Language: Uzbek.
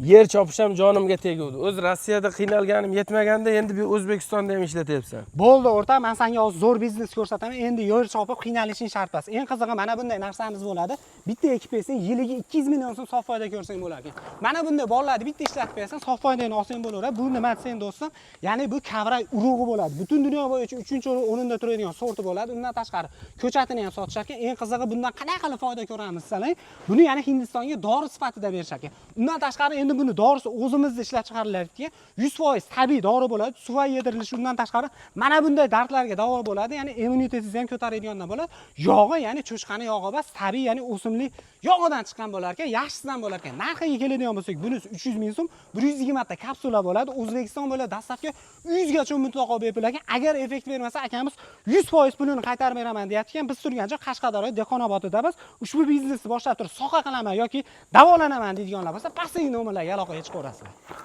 Yer chopish ham jonimga teguvdi. O'z Rossiyada qiynalganim yetmaganda endi bu O'zbekistonda ham ishlatyapsan. Bo'ldi o'rta, men senga hozir zo'r biznes ko'rsataman. Endi yer chopib qiynalishing shart emas. Eng qizig'i mana bunday narsamiz bo'ladi. Bitta ekib bersang, yiliga 200 million so'm sof foyda ko'rsang bo'lar ekan. Mana bunday bolalarni bitta ishlatib bersang, sof foydani olsang bo'laveradi. Bu nima desang do'stim? Ya'ni bu kavrak urug'i bo'ladi. Butun dunyo bo'yicha 3-o'rinda turadigan sorti bo'ladi. Undan tashqari ko'chatini ham sotishar ekan. Eng qizig'i bundan qanday qilib foyda ko'ramiz desang, buni ya'ni Hindistonga dori sifatida berishar ekan. Undan tashqari endi buni dorisi o'zimizda ishlab chiqarilyapti. 100% tabiiy dori bo'ladi. Suv yedirilishi undan tashqari mana bunday dardlarga davo bo'ladi. Ya'ni immunitetni ham ko'taradigandan bo'ladi. Yog'i, ya'ni cho'chqani yog'i emas, tabiiy, ya'ni o'simlik yog'idan chiqqan bo'lar ekan, yaxshisidan bo'lar ekan. Narxiga keladigan bo'lsak, bunisi 300 ming so'm, 120 ta kapsula bo'ladi. O'zbekiston bo'ylab dastlabki 100 gacha mutlaqo bepul ekan. Agar effekt bermasa, akamiz 100% pulini qaytarib beraman deyapti ekan. Biz turgan joy Qashqadaryo, Dehqonobodidamiz. Ushbu biznesni boshlab turib soha qilaman yoki davolanaman deydiganlar bo'lsa, pastdagi nomerlarga aloqaga chiqaverasizlar.